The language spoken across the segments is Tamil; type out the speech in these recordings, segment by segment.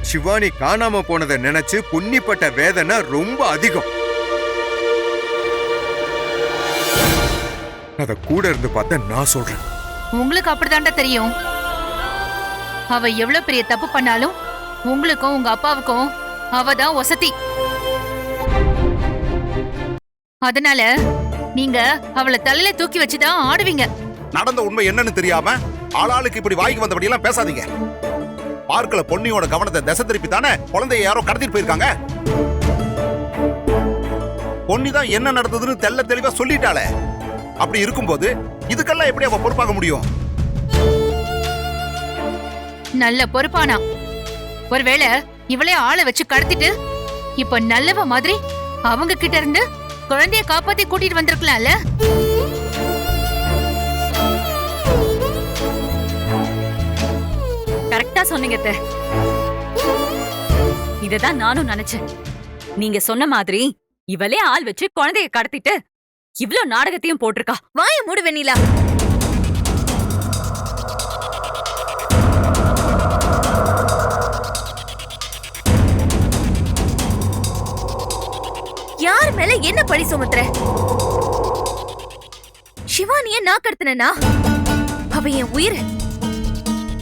சிவானி காணாம போனதை நினைச்சு புண்ணிப்பட்ட வேதனை ரொம்ப அதிகம். அத கூட இருந்து பார்த்த நான் சொல்றேன். உங்களுக்கு அப்படிதான்டா தெரியும். அவ எவ்வளவு பெரிய தப்பு பண்ணாலும் உங்களுக்கும் உங்க அப்பாவுக்கும் அவதான் வசதி. அதனால நீங்க அவளை தலையில தூக்கி வச்சுதான் ஆடுவீங்க. நடந்த உண்மை என்னன்னு தெரியாம ஆளாளுக்கு இப்படி வாய்க்கு வந்தபடி எல்லாம் பேசாதீங்க. பார்க்கல பொன்னியோட கவனத்தை திசை திருப்பி தானே குழந்தைய யாரோ கடத்திட்டு போயிருக்காங்க. பொன்னி தான் என்ன நடந்ததுன்னு தெல்ல தெளிவா சொல்லிட்டாளே. அப்படி இருக்கும்போது இதுக்கெல்லாம் எப்படி அவ பொறுப்பாக முடியும்? நல்ல பொறுப்பானா? ஒருவேளை இவளே ஆளை வச்சு கடத்திட்டு இப்ப நல்லவ மாதிரி அவங்க கிட்ட இருந்து குழந்தைய காப்பாத்தி கூட்டிட்டு வந்திருக்கலாம்ல. கரெக்டா சொன்னீங்க. இததான் நானும் நினைச்சேன். நீங்க சொன்ன மாதிரி இவளே ஆள் வச்சு குழந்தைய கடத்திட்டு இவ்ளோ நாடகத்தையும் போட்டிருக்கா. வாய மூடு வெண்ணிலா. யார் மேல என்ன பழி சுமத்துற? சிவானிய நான் கடத்தினா? அவ என் உயிர்.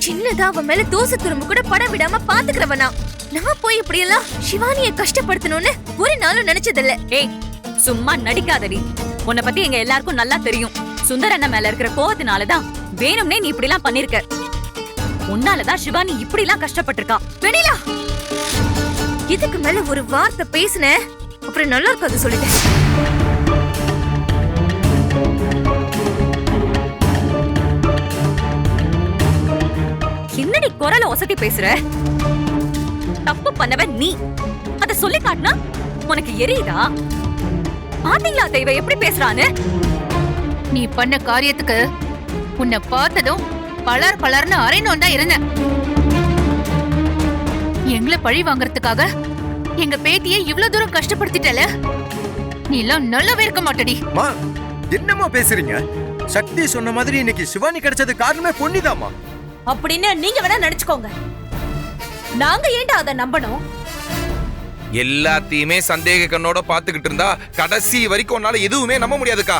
சின்னதா அவ மேல தோசை துரும்பு கூட பட விடாம பாத்துக்கிறவனா? நான் போய் இப்படி எல்லாம் சிவானிய கஷ்டப்படுத்தணும்னு ஒரு நாளும் நினைச்சதில்ல. ஏய், சும்மா நடிக்காதடி. உன்னை பத்தி எங்க எல்லாருக்கும் நல்லா தெரியும். சுந்தரண்ண மேல இருக்கிற கோவத்தினாலதான் வேணும்னே நீ இப்படி எல்லாம் பண்ணிருக்க. உன்னாலதான் சிவானி இப்படி எல்லாம் கஷ்டப்பட்டிருக்கா. வெண்ணிலா, இதுக்கு மேல ஒரு வார்த்தை பேசுன அப்புறம் நல்லா இருக்காது சொல்லிட்டேன். என்னடி குரல ஒசத்தி பேசுற? தப்பு பண்ணவன் நீ. அத சொல்லி காட்டினா உனக்கு எரியுதா? பாத்தீங்களா தெய்வ எப்படி பேசுறான்னு? நீ பண்ண காரியத்துக்கு உன்னை பார்த்ததும் பலர் பலர்னு அரைனோம் தான் இருந்தேன். எங்களை பழி வாங்கறதுக்காக எங்க பேத்தியை இவ்வளவு தூரம் கஷ்டப்படுத்திட்டல. நீ எல்லாம் நல்லாவே இருக்க மாட்டடி. என்னமா பேசுறீங்க? சக்தி சொன்ன மாதிரி இன்னைக்கு சிவானி கிடைச்சது காரணமே பொன்னிதாமா. அப்படின்னு நீங்க வேணா நினைச்சுக்கோங்க. நாங்க ஏன்டா அதை நம்பணும்? எல்லாத்தையுமே சந்தேக கண்ணோட பாத்துக்கிட்டு இருந்தா கடைசி வரைக்கும் உன்னால எதுவுமே நம்ப முடியாதுக்கா.